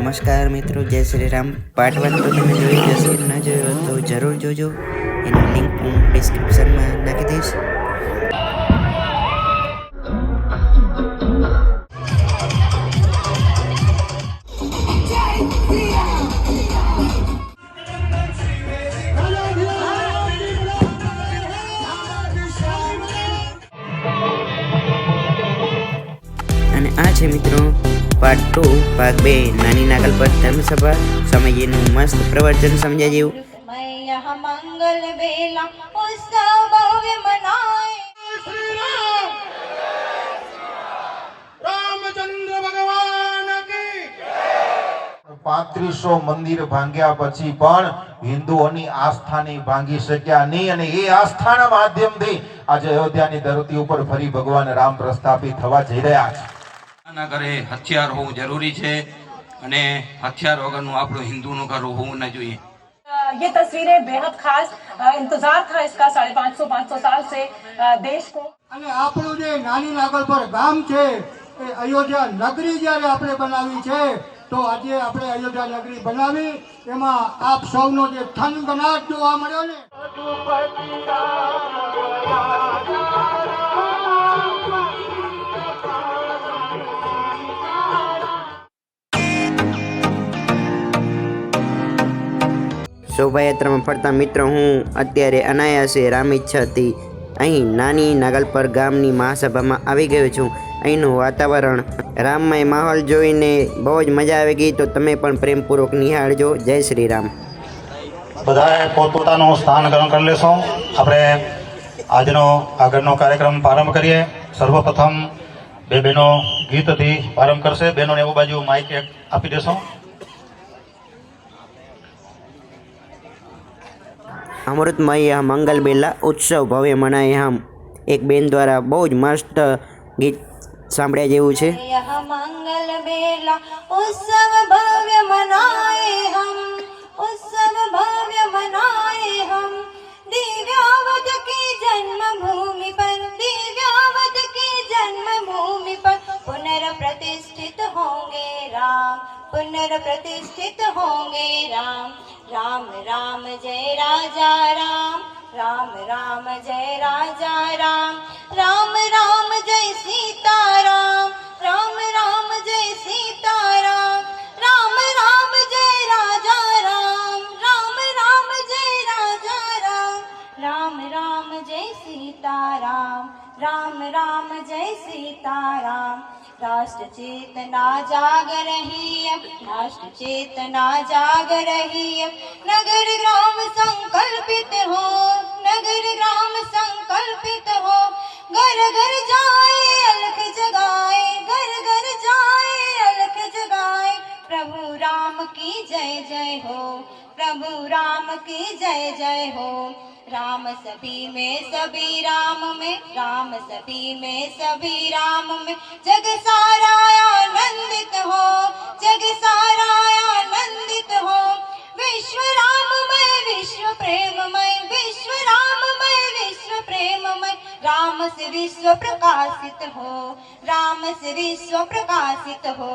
નમસ્કાર મિત્રો, જય શ્રી રામ. પાર્ટ 1 તો તમે જોઈ જશે, ન જોયો તો જરૂર જોજો. એની લિંક હું ડિસ્ક્રિપ્શનમાં નાખી દઈશ. અને આ છે મિત્રો પાર્ટ 2 ભાગ 2 નાની નાગલ પર ધર્મસભા સ્વામીજીનું મસ્ત પ્રવચન સમજ્યા જેવું. મંગલ વેલા ઉત્સવ ભવ્ય મનાય. શ્રી રામચંદ્ર ભગવાન કી 3500 મંદિર ભાંગ્યા પછી પણ હિન્દુઓની આસ્થાની ભાંગી શક્યા નહીં, અને એ આસ્થાના માધ્યમથી આજે અયોધ્યાની ધરતી ઉપર ફરી ભગવાન રામ પ્રસ્થાપિત થવા જઈ રહ્યા છે. ના ઘરે હથિયાર હોવું જરૂરી છે અને હથિયાર વગરનું આપણું હિન્દુનું ઘર હોવું ન જોઈએ. ये तस्वीरें बेहद खास इंतजार था इसका 550 साल से देश को. અને આપણું જે નાની નાગલ પર ગામ છે એ અયોધ્યા નગરી જ્યારે આપણે બનાવી છે, તો આજે આપણે અયોધ્યા નગરી બનાવી એમાં આપ સૌનો જે થનગનાટ જોવા મળ્યો ને. શોભાયાત્રામાં ફરતા મિત્રો, હું અત્યારે અનાયાસે રામીચ્છાથી અહીં નાની નાગલપર ગામની મહાસભામાં આવી ગયો છું. અહીંનું વાતાવરણ, રામમય માહોલ જોઈને બહુ જ મજા આવી ગઈ. તો તમે પણ પ્રેમપૂર્વક નિહાળજો. જય શ્રી રામ. બધાએ પોતપોતાનું સ્થાન ગ્રહણ કરી લેશો. આપણે આજનો આગળનો કાર્યક્રમ પ્રારંભ કરીએ. સર્વપ્રથમ બે બહેનો ગીતથી પ્રારંભ કરશે. બહેનોને એવું બાજુ માઇક આપી દેશો. અમૃતમય મંગલ બેલા ઉત્સવ ભવ્ય મનાય હમ, એક બેન દ્વારા બહુ જ મસ્ત ગીત સાંભળ્યા જેવું છે. મંગલ વેલા ઉત્સવ ભવ્ય મનાય હમ, ઉત્સવ ભવ્ય મનાય હમ. દિવ્યાવત की जन्मभूमि पर, दिव्यावत की जन्मभूमि पर पुनर्प्रतिष्ठित होंगे राम, पुनर्प्रतिष्ठित होंगे राम. राम राम जय राजा राम, राम राम जय राजा राम. राम राम जय सीताराम, राम राम जय सीताराम. राम राम जय राजा राम, राम राम जय राजा राम. राम राम जय सीताराम, राम राम जय सीताराम. राष्ट्र चेतना जाग रही अब, राष्ट्र चेतना जाग रही अब. नगर ग्राम संकल्पित हो, नगर ग्राम संकल्पित हो. घर घर जाए अलख जगाए, घर घर जाए अलख जगाए. प्रभु राम की जय जय हो, प्रभु राम की जय जय हो. राम सभी में सभी राम में, राम सभी में सभी राम में. जग सारा आनंदित हो, जग सारा आनंदित हो. विश्व राममय, विश्व प्रेममय, विश्व राममय, विश्व प्रेममय. राम से विश्व प्रकाशित हो, राम से विश्व प्रकाशित हो.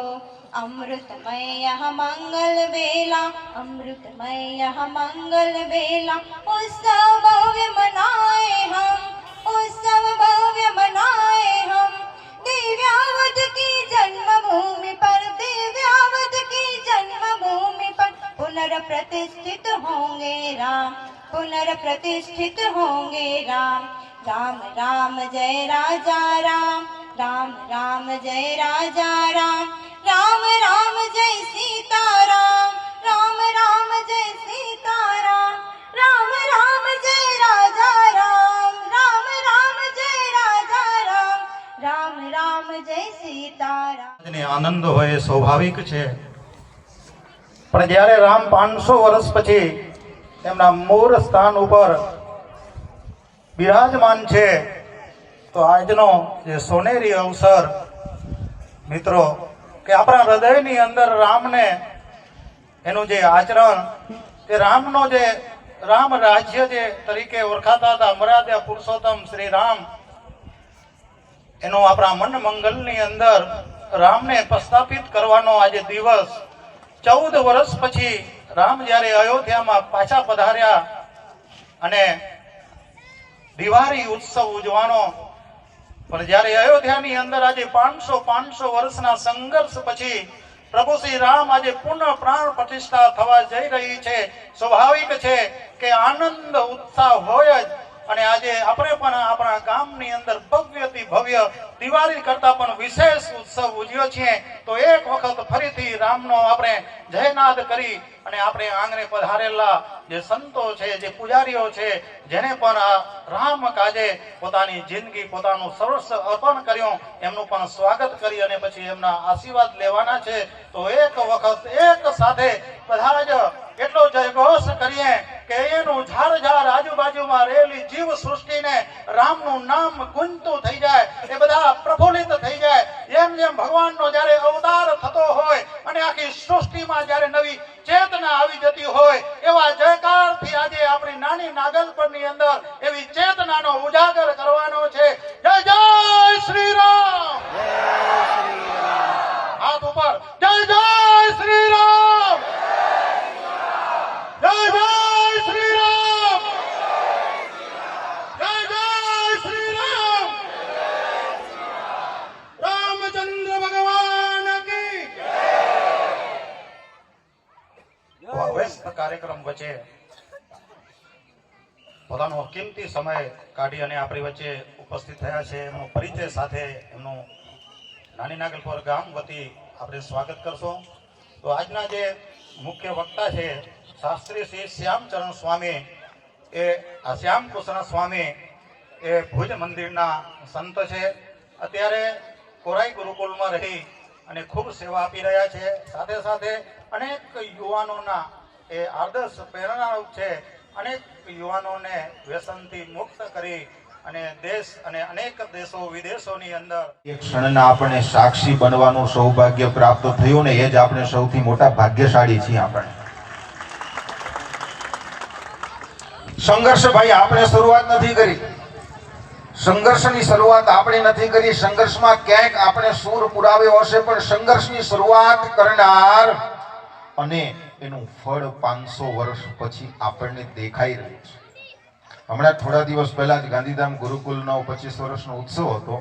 अमृतमय यह मंगल बेला, अमृतमय यह मंगल बेला. उत्सव भव्य मनाए हम, उत्सव भव्य मनाए हम. दिव्यावत की जन्मभूमि पर, दिव्यावत की जन्मभूमि पर पुनर्प्रतिष्ठित होंगे राम, पुनर्प्रतिष्ठित होंगे राम. राम राम जय राजा राम, राम राम जय राजा राम. राम राम जय सीताराम, राम राम जय सीताराम. राम राम जय राजा राम, राम राम जय राजा राम. राम राम जय सीताराम. આનંદ હોય એ સ્વાભાવિક છે, પણ જ્યારે રામ 500 વર્ષ પછી એમના મૂળ સ્થાન ઉપર બિરાજમાન છે, તો આજનો જે સોનેરી અવસર મિત્રો કે આપણા હૃદયની અંદર રામને એનું જે આચરણ, તે રામનો જે રામ રાજ્ય જે તરીકે ઓળખાતા હતા, મર્યાદા પુરુષોત્તમ શ્રી રામ, એનો આપણા મન મંગલની અંદર રામને પ્રસ્થાપિત કરવાનો આજે દિવસ 14 વર્ષ પછી રામ જ્યારે અયોધ્યામાં પાછા પધાર્યા અને દિવાળી ઉત્સવ ઉજવાનો, પણ જ્યારે અયોધ્યાની અંદર આજે 500 વર્ષના સંઘર્ષ પછી પ્રભુ શ્રી રામ આજે પુનઃ પ્રાણ પ્રતિષ્ઠા થવા જઈ રહી છે. સ્વાભાવિક છે કે આનંદ ઉત્સાહ હોય જ. અને આજે આપણે પણ આપણા ગામની અંદર ભવ્યથી ભવ્ય દિવાળી કરતા પણ વિશેષ ઉત્સવ ઉજવ્યો છીએ. તો એક વખત ફરીથી રામનો આપણે જયનાદ કરી અને આપણે આંગણે પધારેલા જે સંતો છે, જે પૂજારીઓ છે, જેને પણ આ રામ કાજે પોતાની જિંદગી, પોતાનું સર્વસ્વ અર્પણ કર્યું, એમનું પણ સ્વાગત કરી અને પછી એમના આશીર્વાદ લેવાના છે. તો એક વખત એક સાથે બધા જ એટલો જયઘોષ કરીએ કે એનું ઝાડ ઝાડ આજુબાજુમાં રહેલી જીવ સૃષ્ટિને રામનું નામ ગુંજતું થઈ જાય, એ બધા પ્રફુલ્લિત થઈ જાય. જેમ જેમ ભગવાનનો જ્યારે અવતાર થતો હોય અને આખી સૃષ્ટિમાં જ્યારે નવી ચેતના આવી જતી હોય, એવા જયકારથી આજે આપણી નાની નાગલપરની અંદર એવી ચેતનાનો ઉજાગર કરવાનો છે. જય જય શ્રી રામ. હાથ ઉપર. જય જય શ્રી રામ. જય જય શ્રી રામ. જય જય શ્રી રામ. રામચંદ્ર ભગવાન કી જય. વ્યસ્ત કાર્યક્રમ વચ્ચે પોતાનો કિંમતી સમય કાઢી અને આપણી વચ્ચે ઉપસ્થિત થયા છે. એમનો પરિચય સાથે એમનું નાની નાગલપર ગામ વતી આપણે સ્વાગત કરશો. તો આજના જે મુખ્ય વક્તા છે શાસ્ત્રી શ્રી શ્યામચરણ સ્વામી, એ આ શ્યામકૃષ્ણ સ્વામી એ ભુજ મંદિરના સંત છે. અત્યારે કોરાઈ ગુરુકુલમાં રહી અને ખૂબ સેવા આપી રહ્યા છે. સાથે સાથે અનેક યુવાનોના એ આદર્શ પ્રેરણારૂપ છે. અનેક યુવાનોને વ્યસનથી મુક્ત કરી અને દેશ અને અનેક દેશો વિદેશોની અંદર એક ક્ષણના આપણે સાક્ષી બનવાનું સૌભાગ્ય પ્રાપ્ત થયું ને એ જ આપણે સૌથી મોટા ભાગ્યશાળી છીએ. આપણે સંઘર્ષ ભાઈ આપણે શરૂઆત નથી કરી, સંઘર્ષની શરૂઆત આપણે નથી કરી. સંઘર્ષમાં ક્યાંક આપણે સૂર પુરાવ્યો હશે, પણ સંઘર્ષની શરૂઆત કરનાર અને એનું ફળ 500 વર્ષ પછી આપણને દેખાઈ રહ્યું છે. હમણાં થોડા દિવસ પહેલા જ ગાંધીધામ ગુરુકુલનો 25 વર્ષનો ઉત્સવ હતો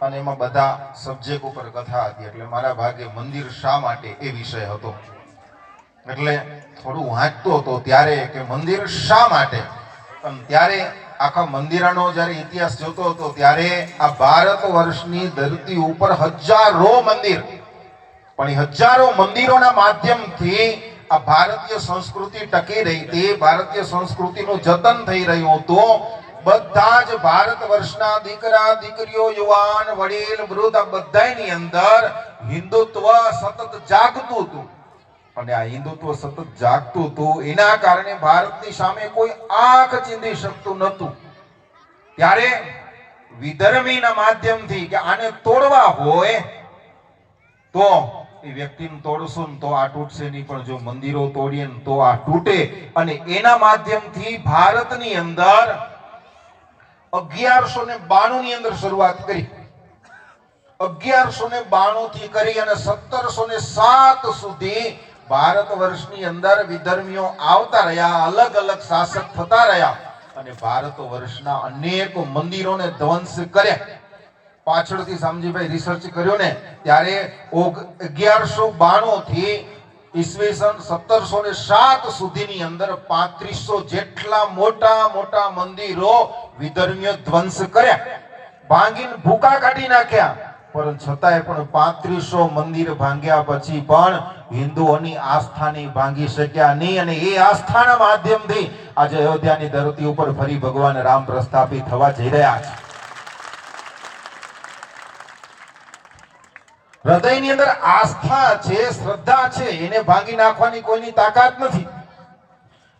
અને એમાં બધા સબ્જેક્ટ ઉપર કથા હતી. એટલે મારા ભાગે મંદિર શા માટે એ વિષય હતો. એટલે થોડું વાંચતો હતો ત્યારે કે મંદિર શા માટે. પણ ત્યારે આખા મંદિરનો જ્યારે ઇતિહાસ જોતો હતો ત્યારે આ ભારત વર્ષની ધરતી ઉપર હજારો મંદિર, પણ એ હજારો મંદિરોના માધ્યમથી આ ભારતીય સંસ્કૃતિ ટકી રહી હતી, ભારતીય સંસ્કૃતિનું જતન થઈ રહ્યું હતું. બધા જ ભારત વર્ષના દીકરા દીકરીઓ, યુવાન, વડીલ, વૃદ્ધ, આ બધાની અંદર હિન્દુત્વ સતત જાગતું હતું. અને આ હિન્દુત્વ સતત જાગતું હતું એના કારણે ભારતની સામે કોઈ આંખ ચીંધી શકતું નહોતું. ત્યારે વિધર્મીના માધ્યમથી કે આને તોડવા હોય તો એ વ્યક્તિને તોડશું તો આ તૂટશે નહીં, પણ જો મંદિરો તોડીએ તો આ તૂટે. અને એના માધ્યમથી ભારતની અંદર 1192 ની અંદર શરૂઆત કરી. 1192 થી કરી અને 1707 સુધી ભારત વર્ષની અંદર વિધર્મીઓ આવતા રહ્યા, અલગ અલગ શાસક થતા રહ્યા અને ભારત વર્ષના અનેક મંદિરોને ધ્વંસ કર્યા. પાછળથી સમજીભાઈ રિસર્ચ કર્યો ને ત્યારે 1192 થી ઈસવીસન 1707 સુધીની અંદર 3500 જેટલા મોટા મોટા મંદિરો વિધર્મીઓ ધ્વંસ કર્યા, ભાંગીને ભૂકા કાઢી નાખ્યા. પરંતુ છતાંય પણ 3500 મંદિર ભાંગ્યા પછી પણ હિન્દુઓની આસ્થાની ભાંગી શક્યા નહીં. અને એ આસ્થાના માધ્યમથી આજે અયોધ્યાની ધરતી ઉપર ફરી ભગવાન રામ પ્રસ્થાપિત થવા જઈ રહ્યા છે. હૃદયની અંદર આસ્થા છે, શ્રદ્ધા છે, એને ભાંગી નાખવાની કોઈની તાકાત નથી.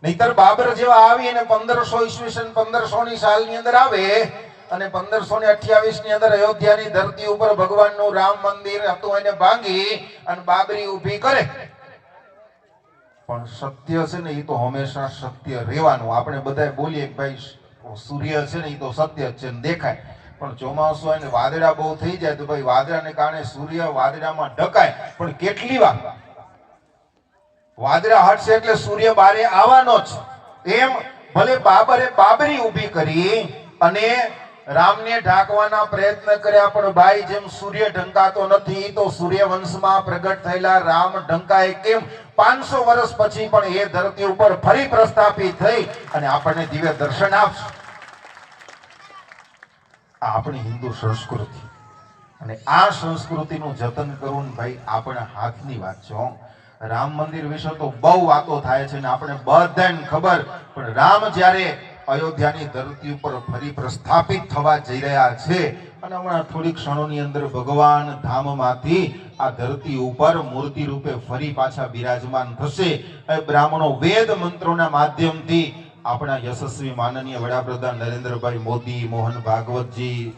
નહીતર બાબર જેવા આવી અને 1500 ઈસવીસન 1500 ની સાલની અંદર આવે અને 1528 ની અંદર અયોધ્યાની ધરતી ઉપર ભગવાનનું રામ મંદિર હતું એને ભાંગી અને બાબરી ઊભી કરે. પણ સત્ય છે ને એ તો હંમેશા સત્ય રહેવાનું. આપણે બધા બોલીએ કે ભાઈ સૂર્ય છે ને એ તો સત્ય છે ને દેખાય, પણ ચોમાસું હોય ને વાદળા બહુ થઈ જાય તો ભાઈ વાદળાને કારણે સૂર્ય વાદળામાં ઢકાય, પણ કેટલી વાર વાદળા હટશે એટલે સૂર્ય બારે આવવાનો જ. એમ ભલે બાબરે બાબરી ઊભી કરી અને રામને ઢાંકવાના પ્રયત્ન કર્યા, પણ ભાઈ જેમ સૂર્ય ઢંકાતો નથી તો સૂર્યવંશમાં પ્રગટ થયેલા રામ ઢંકાય કેમ? 500 વર્ષ પછી પણ એ ધરતી ઉપર ફરી પ્રસ્થાપિત થઈ અને આપણને દિવ્ય દર્શન આપશે. આ આપણી હિન્દુ સંસ્કૃતિ, અને આ સંસ્કૃતિનું જતન કરવું ભાઈ આપણા હાથની વાત છે. રામ મંદિર વિશે તો બહુ વાતો થાય છે ને આપણે બધાને ખબર, પણ રામ જ્યારે અયોધ્યાની ધરતી ઉપર ફરી પ્રસ્થાપિત થવા જઈ રહ્યા છે અને હમણાં થોડી ક્ષણોની અંદર ભગવાન ધામમાંથી આ ધરતી ઉપર મૂર્તિ રૂપે ફરી પાછા બિરાજમાન થશે. એ બ્રાહ્મણો વેદ મંત્રોના માધ્યમથી આપણા યશસ્વી માનનીય વડાપ્રધાન નરેન્દ્રભાઈ મોદી, મોહન ભાગવતજી,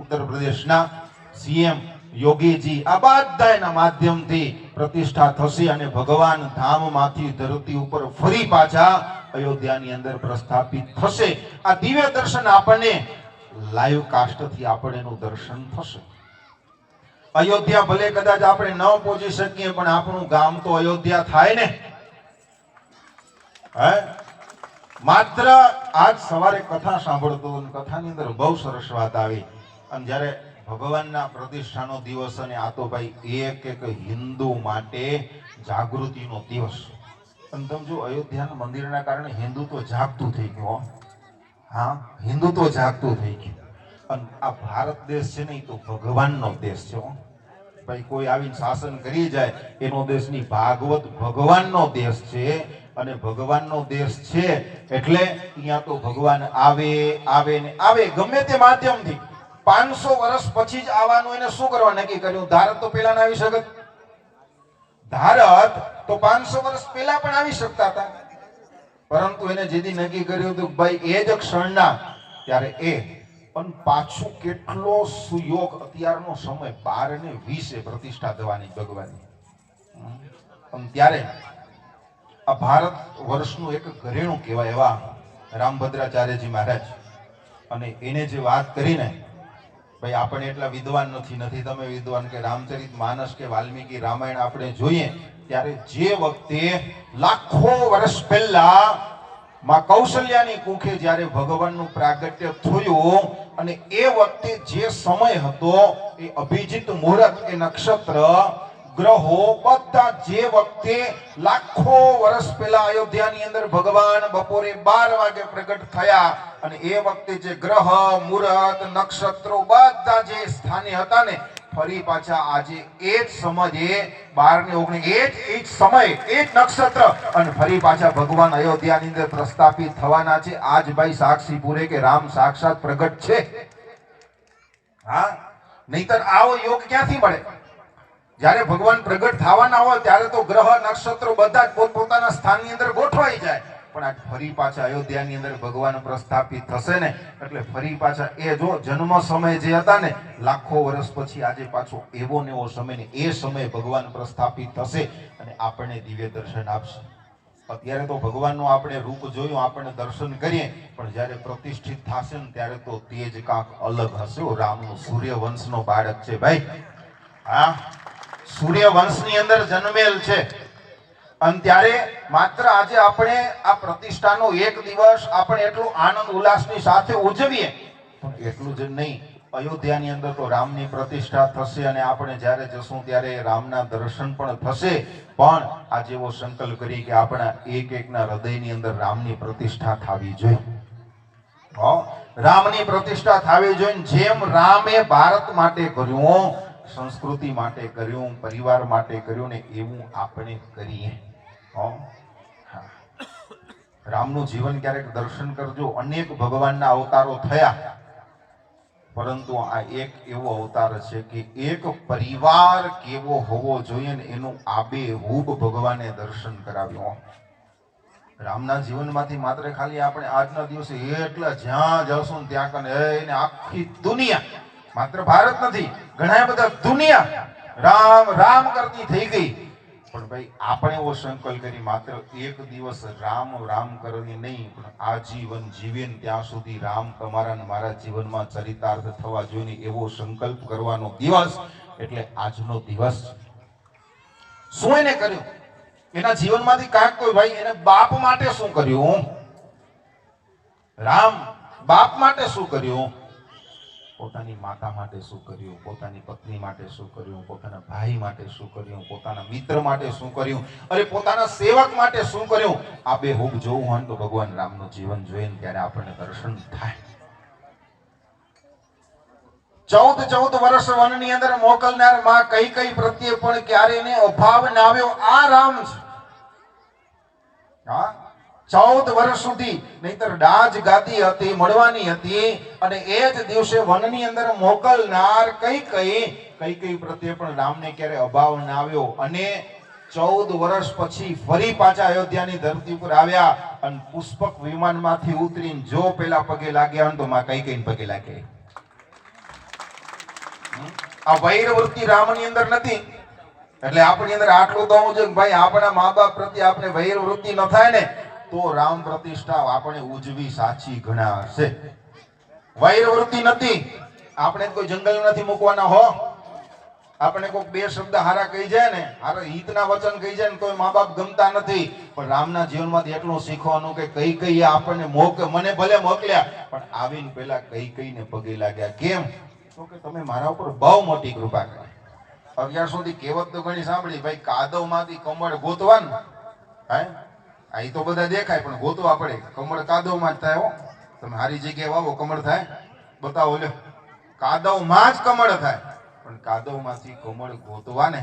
ઉત્તર પ્રદેશના સીએમ યોગીજી, આ બધાના માધ્યમથી પ્રતિષ્ઠા થશે અને ભગવાન ધામમાંથી ધરતી ઉપર ફરી પાછા અયોધ્યાની અંદર પ્રસ્થાપિત થશે. આ દિવ્ય દર્શન આપણને લાઈવ કાસ્ટથી આપણે એનું દર્શન થશે. અયોધ્યા ભલે કદાચ આપણે ન પહોંચી શકીએ, પણ આપણું ગામ તો અયોધ્યા થાય ને. હે, માત્ર આજ સવારે કથા સાંભળતો અને કથાની અંદર બહુ સરસ વાત આવી. અને જ્યારે ભગવાનના પ્રતિષ્ઠાનો દિવસ, અને આ તો ભાઈ એક એક હિન્દુ માટે જાગૃતિનો દિવસ. અને તમે જો અયોધ્યાના મંદિરના કારણે હિન્દુત્વ જાગતું થઈ ગયું. હા, હિન્દુત્વ જાગતું થઈ ગયું. અને આ ભારત દેશ છે ને એ તો ભગવાનનો દેશ છે. ભાઈ કોઈ આવીને શાસન કરી જાય એનો દેશ નહીં, ભાગવત ભગવાનનો દેશ છે. અને ભગવાનનો દેશ છે એટલે અહીંયા તો ભગવાન આવે આવે ને આવે, ગમે તે માધ્યમથી. 500 વર્ષ પછી જ આવવાનું એને શું કરવા નક્કી કર્યું? ભારત તો પેલા ના આવી શકત. ભારત તો 500 વર્ષ પહેલા પણ આવી શકતા હતા, પરંતુ એને જેથી નક્કી કર્યું હતું ભાઈ એ જ ક્ષણના, ત્યારે એ પણ પાછું કેટલો સુયોગ, અત્યારનો સમય 12:20 પ્રતિષ્ઠા થવાની ભગવાનની. ત્યારે આ ભારત વર્ષનું એક ઘરેણું કહેવાય એવા રામભદ્રાચાર્યજી મહારાજ, અને એને જે વાત કરીને, ભાઈ આપણે એટલા વિદ્વાન નથી, તમે વિદ્વાન કે રામચરિત માનસ કે વાલ્મીકી રામાયણ આપણે જોઈએ ત્યારે જે વખતે લાખો વર્ષ પહેલા માં કૌશલ્યાની કુખે જ્યારે ભગવાનનું પ્રાગટ્ય થયું, અને એ વખતે જે સમય હતો એ અભિજીત મુહૂર્ત, એ નક્ષત્ર ગ્રહો બધા જે વખતે લાખો વર્ષ પહેલા અયોધ્યાની અંદર ભગવાન બપોરે 12 વાગે પ્રગટ થયા, અને એ વખતે જે ગ્રહ, મુહૂર્ત, નક્ષત્રો બધા જે સ્થાને હતા ને, ફરી પાછા આજે એ જ સમયે 12:19 એ જ સમય, એ જ નક્ષત્ર, અને ફરી પાછા ભગવાન અયોધ્યાની અંદર પ્રસ્થાપિત થવાના છે. આજ ભાઈ સાક્ષી પૂરે કે રામ સાક્ષાત પ્રગટ છે. હા, નહીતર આવો યોગ ક્યાંથી મળે? જ્યારે ભગવાન પ્રગટ થવાના હોય ત્યારે તો ગ્રહ, નક્ષત્રો બધા જ પોતપોતાના સ્થાનની અંદર ગોઠવાઈ જાય, પણ આજ ફરી પાછા અયોધ્યાની અંદર ભગવાન પ્રસ્થાપિત થશે ને, એટલે ફરી પાછા એ જો જન્મ સમય જે હતા ને લાખો વર્ષ પછી આજે પાછો એવો ને એવો સમય ને એ સમય ભગવાન પ્રસ્થાપિત થશે અને આપણને દિવ્ય દર્શન આપશે. અત્યારે તો ભગવાનનું આપણે રૂપ જોયું, આપણે દર્શન કરીએ, પણ જ્યારે પ્રતિષ્ઠિત થશે ને ત્યારે તો તેજ કાંક અલગ હશે. રામનું સૂર્યવંશનો બાળક છે ભાઈ. હા, સૂર્યવંશની અંદર જન્મેલ છે. અને ત્યારે માત્ર આજે આપણે આ પ્રતિષ્ઠાનો એક દિવસ આપણે એટલું આનંદ ઉલ્લાસની સાથે ઉજવીએ, પણ એટલું જ નહીં, અયોધ્યાની અંદર તો રામની પ્રતિષ્ઠા થશે અને આપણે જ્યારે જશું ત્યારે રામના દર્શન પણ થશે. પણ આજે એવો સંકલ્પ કરી કે આપણા એક એકના હૃદયની અંદર રામની પ્રતિષ્ઠા થવી જોઈએ. રામની પ્રતિષ્ઠા થવી જોઈએ. જેમ રામે ભારત માટે કર્યું, સંસ્કૃતિ માટે કર્યું, પરિવાર માટે કર્યું ને, એવું આપણે કરીએ. રામનું જીવન ક્યારેક દર્શન કરજો. અનેક ભગવાનના અવતારો થયા, પરંતુ આ એક એવો અવતાર છે કે એક પરિવાર કેવો હોવો જોઈએ ને એનું આબેહૂબ ભગવાને દર્શન કરાવ્યું. રામના જીવનમાંથી માત્ર ખાલી આપણે આજના દિવસે એટલા જ્યાં જશું ત્યાં કને એને આખી દુનિયા, માત્ર ભારત નથી, ઘણા બધા દુનિયા રામ રામ કરતી થઈ ગઈ. પણ ભાઈ આપણે એવો સંકલ્પ કરી માત્ર એક દિવસ રામ રામ કરવાની નહીં, પણ આજીવન જીવે ત્યાં સુધી રામ તમારા ને મારા જીવનમાં ચરિતાર્થ થવા જોઈએ એવો સંકલ્પ કરવાનો દિવસ એટલે આજનો દિવસ. શું એને કર્યું? એના જીવનમાંથી કાંઈક કોઈ ભાઈ એને બાપ માટે શું કર્યું? રામ બાપ માટે શું કર્યું? પોતાની માતા માટે શું કર્યું? પોતાની પત્ની માટે શું કર્યું? પોતાના ભાઈ માટે શું કર્યું? પોતાના મિત્ર માટે શું કર્યું? અરે પોતાના સેવક માટે શું કર્યું? આ બે હુબ જોવું હોય તો ભગવાન રામનું જીવન જોઈને ત્યારે આપણને દર્શન થાય. 14 વર્ષ વનની અંદર મોકલનાર માં કઈ પ્રત્યે પણ ક્યારે એને અભાવ ના આવ્યો. આ રામ છે. હા, 14 વર્ષ સુધી નહીતર દાજ ગાદી હતી, મળવાની હતી, અને એ જ દિવસે વનની અંદર મોકલનાર કઈ પ્રત્યે પણ રામને ક્યારે અભાવ ના આવ્યો. અને 14 વર્ષ પછી ફરી પાછા અયોધ્યાની ધરતી ઉપર આવ્યા અને પુષ્પક વિમાનમાંથી ઉતરીને જો પેલા પગે લાગ્યા તો માં કઈ પગે લાગે. આ વૈર વૃત્તિ રામની અંદર નથી. એટલે આપણી અંદર આટલું તો હું છે કે ભાઈ આપણા મા બાપ પ્રત્યે આપણે વૈર વૃત્તિ ન થાય ને તો રામ પ્રતિષ્ઠા આપણે ઉજવી સાચી ગણાશે. વૈર વૃત્તિ નથી. આપણે કોઈ જંગલ નથી મૂકવાના હો. આપણે કોઈ બે શબ્દ હારા કહી જાય ને, હારા હિતના વચન કહી જાય ને તો મા બાપ ગમતા નથી. પણ રામના જીવનમાંથી એટલું શીખવાનું કે કઈ આપણને મને ભલે મોકલ્યા પણ આવીને પેલા કઈને પગે લાગ્યા. કેમ? તો કે તમે મારા ઉપર બહુ મોટી કૃપા કરી. અત્યાર સુધી કહેવત તો ઘણી સાંભળી, ભાઈ કાદવમાંથી કમળ ગોતવાનું. હે, અહીં તો બધા દેખાય પણ ગોતવા પડે. કમળ કાદવમાં જ થાય હો. તમે સારી જગ્યાએ વાવો કમળ થાય? બતાવો લ્યો. કાદવમાં જ કમળ થાય, પણ કાદવમાંથી કમળ ગોતવા ને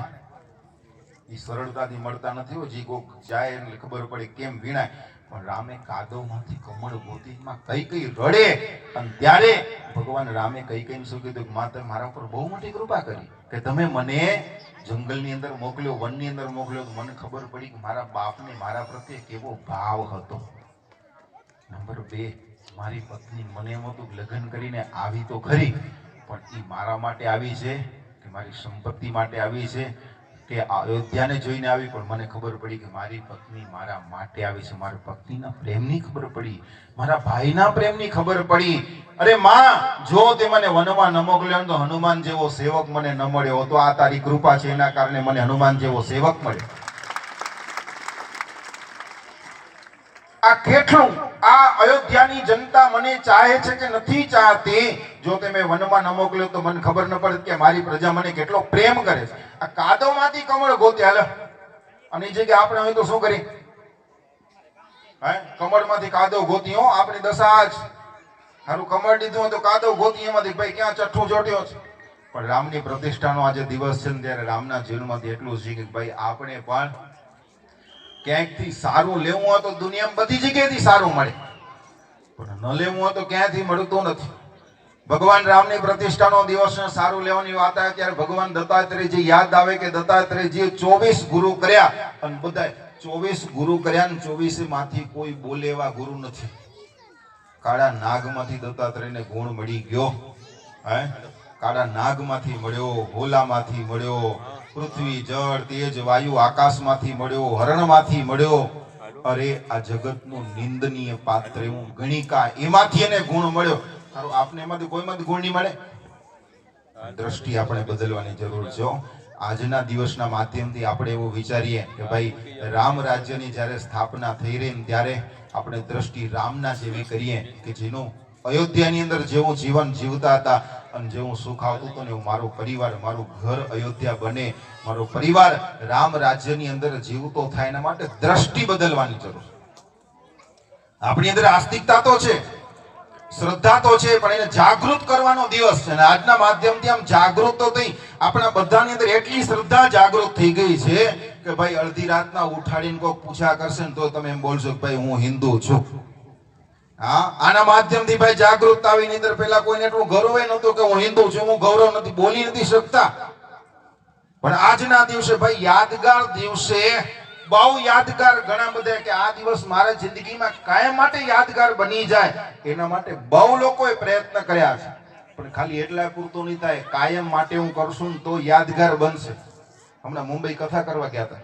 એ સરળતાથી મળતા નથી હો. જી કોક જાય એટલે ખબર પડે કેમ વીણાય. પણ રામે કાદવમાંથી કમળ ગોતીમાં કઈ રડે અને ત્યારે ભગવાન રામે કઈ શું કીધું કે માતા મારા ઉપર બહુ મોટી કૃપા કરી કે તમે મને જંગલની અંદર મોકલ્યો, વનની અંદર મોકલ્યો. તો મને ખબર પડી કે મારા બાપને મારા પ્રત્યે કેવો ભાવ હતો. નંબર 2, મારી પત્ની મને એમ હતું કે લગ્ન કરીને આવી તો ખરી પણ એ મારા માટે આવી છે કે મારી સંપત્તિ માટે આવી છે કે અયોધ્યાને જોઈને આવી, પણ મને ખબર પડી કે મારી પત્ની મારા માટે આવી છે. મારા પત્નીના પ્રેમની ખબર પડી, મારા ભાઈના પ્રેમની ખબર પડી. અરે માં, જો તે મને વનમાં ન મોકલ્યો તો હનુમાન જેવો સેવક મને ન મળ્યો. તો આ તારી કૃપા છે, એના કારણે મને હનુમાન જેવો સેવક મળ્યો. આ કેટલું આ અયોધ્યાની જનતા મને ચાહે છે કે નથી ચાહતી. જો તે મેં વનમાં ન મોકલ્યો તો મને ખબર ન પડે કે મારી પ્રજા મને કેટલો પ્રેમ કરે છે. આ કાદવમાંથી કમળ ગોત્યા અને એ જગ્યાએ આપણે હોય તો શું કરી? કમળમાંથી કાદવ ગોતી હો. આપણી દશા જ સારું કમળ દીધું હોય તો કાદવ ગોતી એમાંથી ભાઈ ક્યાં ચઠ્ઠું ચોટ્યો છે. પણ રામની પ્રતિષ્ઠાનો આજે દિવસ છે ને ત્યારે રામના જીવનમાંથી એટલું છે કે ભાઈ આપણે પણ ક્યાંકથી સારું લેવું હોય તો દુનિયામાં બધી જગ્યાએથી સારું મળે, પણ ન લેવું હોય તો ક્યાંયથી મળતું નથી. ભગવાન રામની પ્રતિષ્ઠાનો દિવસ સારું લેવાની વાત આવે ત્યારે ભગવાન દત્તાત્રેયજી યાદ આવે કે દત્તાત્રેયજીએ 24 ગુરુ કર્યા અને બધા 24 ગુરુ કર્યા ને 24 માંથી કોઈ બોલે એવા ગુરુ નથી. કાળા નાગમાંથી દત્તાત્રેયને ગુણ મળી ગયો. કાળા નાગમાંથી મળ્યો, હોલામાંથી મળ્યો, પૃથ્વી જળ તેજ વાયુ આકાશમાંથી મળ્યો, હરણમાંથી મળ્યો. અરે આ જગતનું નિંદનીય પાત્ર એવું ગણિકા એમાંથી એને ગુણ મળ્યો. આપને એમાંથી કોઈમાંથી ગુણ નહીં મળે. દ્રષ્ટિ આપણે બદલવાની જરૂર છે. આજના દિવસના માધ્યમથી આપણે એવું વિચારીએ કે ભાઈ રામ રાજ્યની જ્યારે સ્થાપના થઈ રહી ત્યારે આપણે દ્રષ્ટિ રામના જેવી કરીએ કે જેનું અયોધ્યાની અંદર જેવું જીવન જીવતા હતા અને જેવું સુખ આવતું હતું ને એવું મારો પરિવાર, મારું ઘર અયોધ્યા બને, મારો પરિવાર રામ રાજ્યની અંદર જીવતો થાય. એના માટે દ્રષ્ટિ બદલવાની જરૂર. આપણી અંદર આસ્તિકતા તો છે, શ્રદ્ધા તો છે, પણ એને જાગૃત કરવાનો દિવસ છે. અને આજના માધ્યમથી આમ જાગૃત તો થઈ આપણા બધાની અંદર એટલી શ્રદ્ધા જાગૃત થઈ ગઈ છે કે ભાઈ અડધી રાતના ઉઠાડીને કોઈ પૂછા કરશે ને તો તમે એમ બોલશો કે ભાઈ હું હિન્દુ છું. હા, આના માધ્યમથી ભાઈ જાગૃત આવી. ની અંદર પેલા કોઈને એટલું ગૌરવ નહોતું કે હું હિન્દુ છું, હું ગૌરવ નથી બોલી નથી શકતા. પણ આજના દિવસે ભાઈ યાદગાર દિવસે, બહુ યાદગાર ઘણા બધા કે આ દિવસ મારા જિંદગીમાં કાયમ માટે યાદગાર બની જાય એના માટે બહુ લોકોએ પ્રયત્ન કર્યા છે. પણ ખાલી એટલા પૂરતું નહીં થાય, કાયમ માટે હું કરશું ને તો યાદગાર બનશે. હમણાં મુંબઈ કથા કરવા ગયા હતા.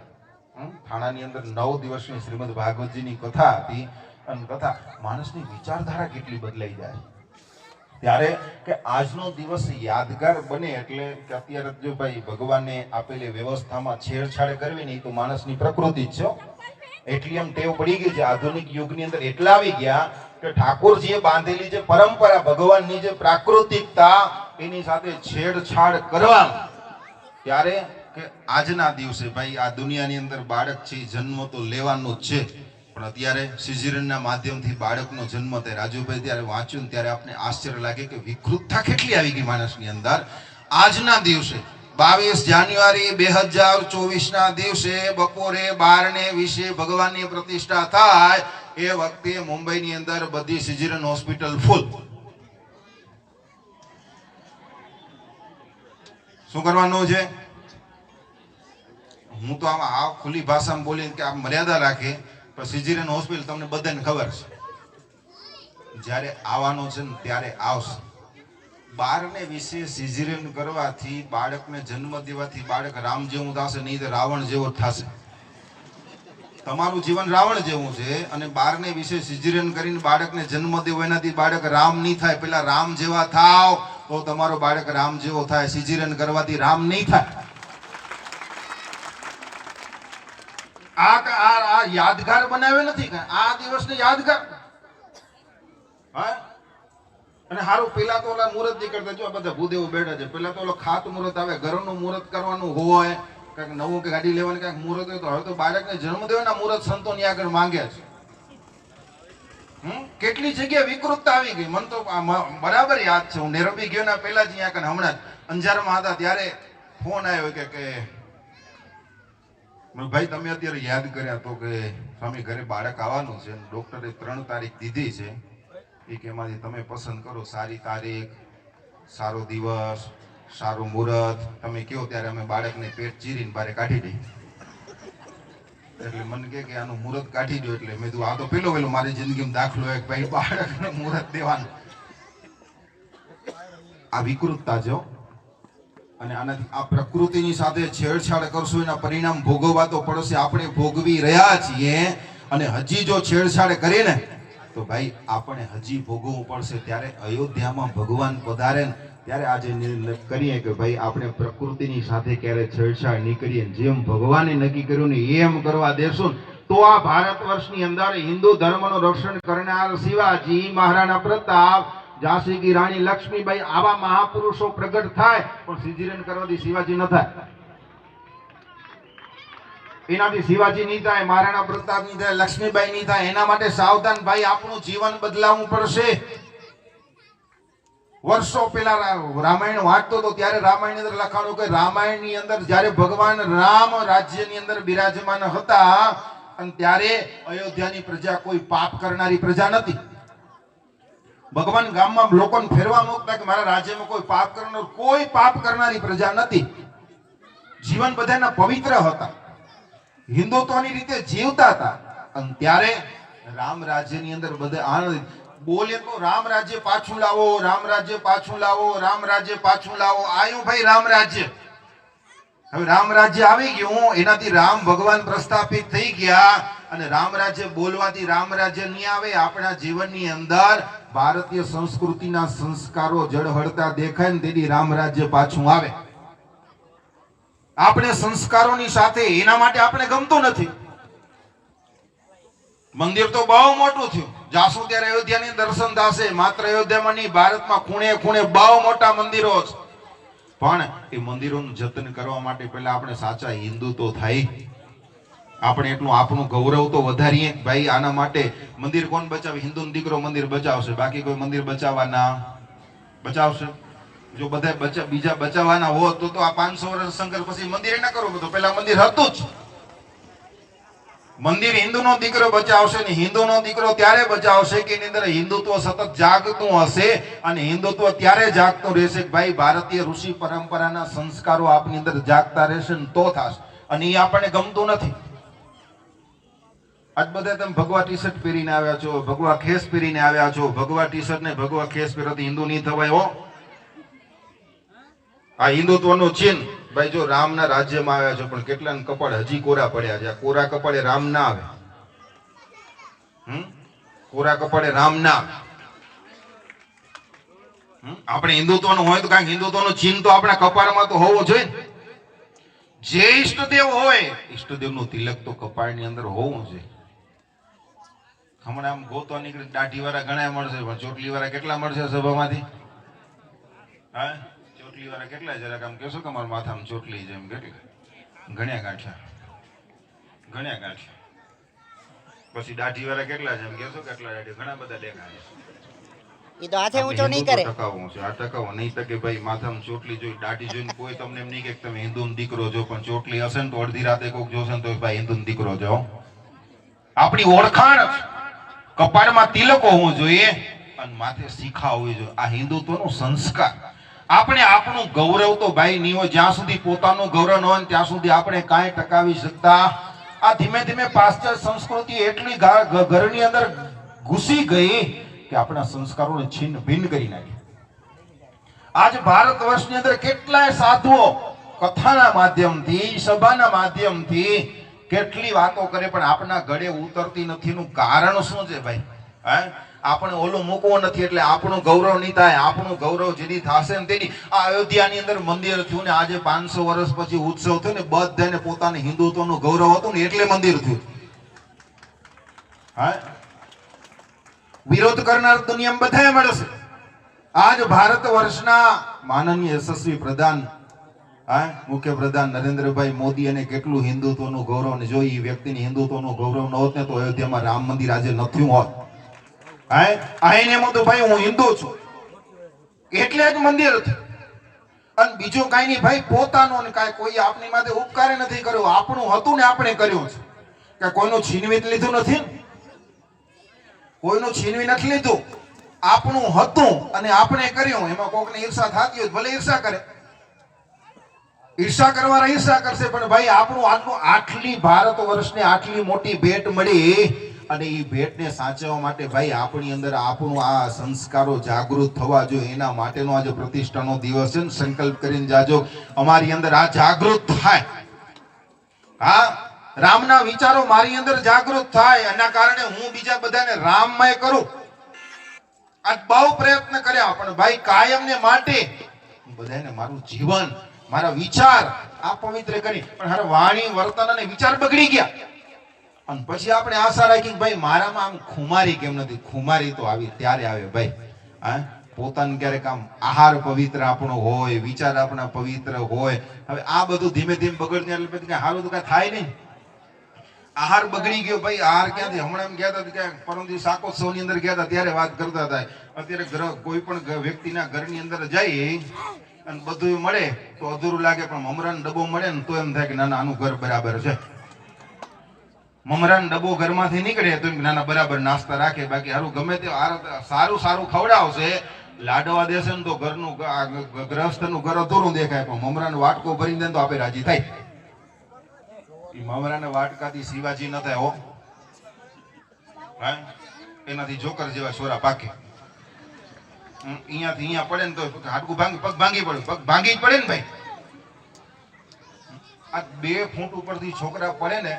થાણાની અંદર 9 દિવસની શ્રીમદ ભાગવતજીની કથા હતી. અને કથા માણસની વિચારધારા કેટલી બદલાઈ જાય. ત્યારે કે આજનો દિવસ યાદગાર બને એટલે કે અત્યારે જો ભાઈ ભગવાને આપેલી વ્યવસ્થામાં છેડછાડ કરવી ને એ તો માણસની પ્રકૃતિ જ છે. એટલી એમ ટેવ પડી ગઈ છે આધુનિક યુગની અંદર એટલા આવી ગયા કે ઠાકોરજીએ બાંધેલી જે પરંપરા ભગવાનની જે પ્રાકૃતિકતા એની સાથે છેડછાડ કરવા ત્યારે કે આજના દિવસે ભાઈ આ દુનિયાની અંદર બાળક છે જન્મ તો લેવાનો જ છે પણ અત્યારે સિઝેરિયનના માધ્યમથી બાળકનો જન્મ થાય રાજુભાઈ ત્યારે વાંચ્યું ત્યારે આપણે આશ્ચર્ય લાગે કે વિકૃતતા કેટલી આવી ગઈ માણસની અંદર. આજના દિવસે 22 જાન્યુઆરી 2024 ના દિવસે બપોરે 12:20 ભગવાનની પ્રતિષ્ઠા થાય એ વખતે મુંબઈની અંદર બધી સિઝેરિયન હોસ્પિટલ ફૂલ. શું કરવાનું છે? હું તો આમાં આ ખુલ્લી ભાષામાં બોલીને કે આ મર્યાદા રાખે પણ સિઝેરિયન હોસ્પિટલ તમને બધાને ખબર છે જ્યારે આવવાનો છે ને ત્યારે આવશે. 12:20 સિઝેરિયન કરવાથી બાળકને જન્મ દેવાથી બાળક રામ જેવું થશે નહીં તો રાવણ જેવો થશે. તમારું જીવન રાવણ જેવું છે અને 12:20 સિઝેરિયન કરીને બાળકને જન્મ દેવો એનાથી બાળક રામ નહીં થાય. પેલા રામ જેવા થાવ તો તમારો બાળક રામ જેવો થાય. સિઝેરિયન કરવાથી રામ નહીં થાય. આ યાદગાર બનાવે નથી કે આ દિવસને યાદગાર. હા અને હારું પેલા તો ઓલા મુહૂર્ત ની કરતા જો બધા ભૂદેવો બેઠા છે. પેલા તો ઓલો ખાત મુહૂર્ત આવે, ઘરનું મુહૂર્ત કરવાનું હોય, કઈક નવું કે ગાડી લેવાની કઈક મુહૂર્ત હોય તો હવે તો બાળકને જન્મ દેવાના મુહૂર્ત સંતોની આગળ માંગે છે. કેટલી જગ્યાએ વિકૃતતા આવી ગઈ. મને તો બરાબર યાદ છે. હું નેરોબી ગયો ના પેલા જ અહીંયા હમણાં અંજારમાં હતા ત્યારે ફોન આવ્યો કે ભાઈ તમે અત્યારે યાદ કર્યા તો કે સ્વામી ઘરે બાળક આવવાનું છે, ડોક્ટરે 3 તારીખ દીધી છે, એ કે એમાંથી તમે પસંદ કરો સારી તારીખ, સારો દિવસ, સારું મુહૂર્ત તમે કહો ત્યારે અમે બાળકને પેટ ચીરીને બારે કાઢી દઈએ. એટલે મને કે આનું મુહૂર્ત કાઢી દો. એટલે મેં કીધું આ તો પેલો મારી જિંદગીમાં દાખલો હોય ભાઈ બાળકને મુહૂર્ત દેવાનું. આ વિકૃતતા જો અને આનાથી આ પ્રકૃતિની સાથે છેડછાડ કરશું એના પરિણામ ભોગવવા તો પડશે. આપણે ભોગવી રહ્યા છીએ અને હજી જો છેડછાડ કરીને તો ભાઈ આપણે હજી ભોગવવું પડશે. ત્યારે અયોધ્યામાં ભગવાન પધારે ત્યારે આજે નિર્ણય કરીએ કે ભાઈ આપણે પ્રકૃતિની સાથે ક્યારે છેડછાડ નહીં કરીએ. જેમ ભગવાને નક્કી કર્યું ને એમ કરવા દેશું તો આ ભારત વર્ષની અંદર હિન્દુ ધર્મનું રક્ષણ કરનાર શિવાજી, મહારાણા પ્રતાપ, ઝાંસી કી રાણી લક્ષ્મીબાઈ આવા મહાપુરુષો પ્રગટ થાય. પણ સિઝેરિયન કરવાથી શિવાજી ન થાય, એનાથી શિવાજી નહીં થાય, મહારાણા પ્રતાપ નહીં થાય, લક્ષ્મીબાઈ નહીં થાય. એના માટે સાવધાન ભાઈ આપણું જીવન બદલાવવું પડશે. વર્ષો પહેલા રામાયણ વાંચતો હતો ત્યારે રામાયણ અંદર લખાણું કે રામાયણ ની અંદર જયારે ભગવાન રામ રાજ્યની અંદર બિરાજમાન હતા અને ત્યારે અયોધ્યાની પ્રજા કોઈ પાપ કરનારી પ્રજા નથી. ભગવાન ગામમાં લોકોને ફેરવા મૂકતા કે મારા રાજ્યમાં કોઈ પાપ કરનારી પ્રજા નથી. જીવન બધાના પવિત્ર હતા, હિન્દુત્વની રીતે જીવતા હતા. અને ત્યારે રામ રાજ્યની અંદર બધા આનંદ બોલે તો રામ રાજ્ય પાછું લાવો, રામ રાજ્ય પાછું લાવો, રામ રાજ્ય પાછું લાવો. આવ્યું ભાઈ રામ રાજ્ય. હવે રામ રાજ્ય આવી ગયું, એનાથી રામ ભગવાન પ્રસ્થાપિત થઈ ગયા અને રામ રાજ્ય બોલવાથી રામ રાજ્ય નહીં આવે. આપણા જીવનની અંદર ભારતીય સંસ્કૃતિના સંસ્કારો જળહળતા દેખાય ને તેથી રામ રાજ્ય પાછું આવે. આપણે સંસ્કારોની સાથે એના માટે આપણે ગમતું નથી. મંદિર તો બહુ મોટું થયું, જાશું ત્યારે અયોધ્યાની દર્શન થશે. માત્ર અયોધ્યામાં નહીં, ભારતમાં ખૂણે ખૂણે બહુ મોટા મંદિરો છે. પણ એ મંદિરોનું જતન કરવા માટે પહેલા આપણે સાચા હિન્દુ તો થાય. આપણે એટલું આપણું ગૌરવ તો વધારીએ ભાઈ. આના માટે મંદિર કોણ બચાવે? હિન્દુનો દીકરો મંદિર બચાવશે, બાકી કોઈ મંદિર બચાવવાના બચાવશે? જો બધા બીજા બચાવવાના હોત તો આ 500 વર્ષ શંકર પછી મંદિર ના કરવું. તો પેલા મંદિર હતું જ. મંદિર હિન્દુનો દીકરો બચાવશે ને હિન્દુનો દીકરો ત્યારે બચાવશે કે એની અંદર હિન્દુત્વ સતત જાગતું હશે. અને હિન્દુત્વ ત્યારે જાગતું રહેશે કે ભાઈ ભારતીય ઋષિ પરંપરાના સંસ્કારો આપની અંદર જાગતા રહેશે ને તો થશે. અને એ આપણને ગમતું નથી. આજ બધા તમે ભગવા ટી શર્ટ પહેરીને આવ્યા છો, ભગવા ખેસ પહેરીને આવ્યા છો. ભગવા ટી શર્ટ ને ભગવા ખેસ પહેરવાથી હિન્દુ નહીં થવાય હો. આ હિન્દુત્વનો ચિહ્ન ભાઈ. જો રામના રાજ્યમાં આવ્યા છો પણ કેટલાને કપાળ હજી કોરા પડ્યા છે. કોરા કપાળે રામ ના આવે. કોરા કપાળે રામ ના આવે. આપણે હિન્દુત્વનું હોય તો કાંઈક હિન્દુત્વનું ચિહ્ન તો આપણા કપાળમાં તો હોવું જોઈએ ને. જે ઈષ્ટદેવ હોય ઈષ્ટદેવનું તિલક તો કપાળની અંદર હોવું જોઈએ. હમણાં આમ ગોતો નીકળી દાઢી વાળા ઘણા મળશે, પણ ચોટલી વાળા કેટલા મળશે સભામાંથી? હા, ચોટલી વાળા કેટલા? જરાક આમ કહેશો કે મારા માથામાં ચોટલી છે એમ કેટલા? ગણ્યા ગાંઠ્યા. પછી દાઢી વાળા કેટલા છે એમ કહેશો? કેટલા દાઢી? ઘણા બધા દેખાય. એ તો હાથે ઊંચો નહીં કરે. ટકાવું છે આ ટકાવું નહીં તો કે ભાઈ માથામાં ચોટલી જોઈ દાઢી જોઈને કોઈ તમને એમ નહીં કે તમે હિન્દુનો દીકરો છો, પણ ચોટલી હશે ને તો અડધી રાતે કોઈક જોશે ને તો ભાઈ હિન્દુનો દીકરો છો. આપણી ઓળખાણ કપાળમાં તિલકો હોવું જોઈએ અને માથે શિખા હોવી જોઈએ. આ હિન્દુત્વનો સંસ્કાર. આપણે આપણું ગૌરવ તો ભાઈ નહીં હોય, જ્યાં સુધી પોતાનું ગૌરવ ન હોય ત્યાં સુધી આપણે કાંઈ ટકાવી શકતા. આ ધીમે ધીમે પાશ્ચાત્ય સંસ્કૃતિ એટલી ઘરની અંદર ઘૂસી ગઈ કે આપણા સંસ્કારોને છિન્ન ભિન્ન કરી નાખી. આજ ભારત વર્ષની અંદર કેટલાય સાધુઓ કથાના માધ્યમથી, સભાના માધ્યમથી કેટલી વાતો કરે, પણ આપણા ગળે ઉતરતી નથી. એનું કારણ શું છે ભાઈ? આપણે ઓલું મૂકવો નથી એટલે આપણું ગૌરવ નહીં થાય. આપણું ગૌરવ જેની થશે ને તેની. આ અયોધ્યાની અંદર મંદિર થયું ને આજે 500 વર્ષ પછી ઉત્સવ થયો ને, બધાને પોતાને હિન્દુત્વનું ગૌરવ હતું ને એટલે મંદિર થયું. વિરોધ કરનાર દુનિયામાં બધાએ મળશે. આજ ભારત વર્ષના માનનીય યશસ્વી પ્રધાન મુખ્ય પ્રધાન નરેન્દ્રભાઈ મોદી અને કેટલું હિન્દુત્વનું ગૌરવ ને જો એ વ્યક્તિની હિન્દુત્વનું ગૌરવ ન હોત ને તો અયોધ્યામાં રામ મંદિર આજે નથી હોત. આઈને એમ તો ભાઈ હું હિન્દુ છું એટલે જ મંદિર હતું. અને બીજું કાંઈ નહીં ભાઈ, પોતાનું ને કાંઈ કોઈ આપની માટે ઉપકાર નથી કર્યો. આપણું હતું ને આપણે કર્યું છે. કે કોઈનું છીનવી લીધું નથી, કોઈનું છીનવી નથી લીધું. આપણું હતું અને આપણે કર્યું. એમાં કોકને ઈર્ષા થતી હોય ભલે ઈર્ષા કરે, ઈર્ષા કરવાના ઈર્ષા કરશે, પણ ભાઈ આપણું આટલી ભારત વર્ષને આટલી મોટી ભેટ મળી અને એ ભેટને સાચવવા માટે ભાઈ આપણી અંદર આપણું આ સંસ્કારો જાગૃત થવા જોઈએ. એના માટેનો આજે પ્રતિષ્ઠાનો દિવસ છે ને, સંકલ્પ કરીને જાજો અમારી અંદર આ જાગૃત થાય. રામના વિચારો મારી અંદર જાગૃત થાય. એના કારણે હું બીજા બધાને રામમય કરું. આ બહુ પ્રયત્ન કર્યા, પણ ભાઈ કાયમ ને માટે બધાને મારું જીવન, મારા વિચાર આ પવિત્ર કરી. પણ હારે વાણી, વર્તન અને વિચાર બગડી ગયા. અને પછી આપણે આશા રાખી ભાઈ મારામાં આમ ખુમારી કેમ નથી? ખુમારી તો આવી ત્યારે આવે ભાઈ. પોતાનું ક્યારેક આમ આહાર પવિત્ર આપણો હોય, વિચાર આપણા પવિત્ર હોય. હવે આ બધું ધીમે ધીમે બગડને એટલે પછી સારું તો કઈ થાય નહીં. આહાર બગડી ગયો ભાઈ. આહાર ક્યાંથી? હમણાં એમ ગયા હતા કે પરમ દિવસ શાકોત્સવ ની અંદર ગયા હતા ત્યારે વાત કરતા હતા. અત્યારે કોઈ પણ વ્યક્તિના ઘરની અંદર જાય અને બધું મળે તો અધૂરું લાગે, પણ મમરાનો ડબ્બો મળે ને તો એમ થાય કે ના ના આનું ઘર બરાબર છે. મમરાનો ડબ્બો ઘરમાંથી નીકળે તો એમ નાના બરાબર નાસ્તા રાખે. બાકી સારું ગમે તે સારું સારું ખવડાવશે, લાડવા દેશે ને તો ઘરનું ગ્રહસ્થનું ઘર અધૂરું દેખાય, પણ મમરાનો વાટકો ભરી દે તો આપે રાજી થાય. મમરાના વાટકાથી શિવાજી ન થાય હો. એનાથી જોકર જેવા છોરા પાકે. અહીંયાથી અહીંયા પડે ને તો હાડકું ભાંગી, પગ ભાંગી પડે, પગ ભાંગી જ પડે ને ભાઈ. આ 2 ફૂટ ઉપરથી છોકરા પડે ને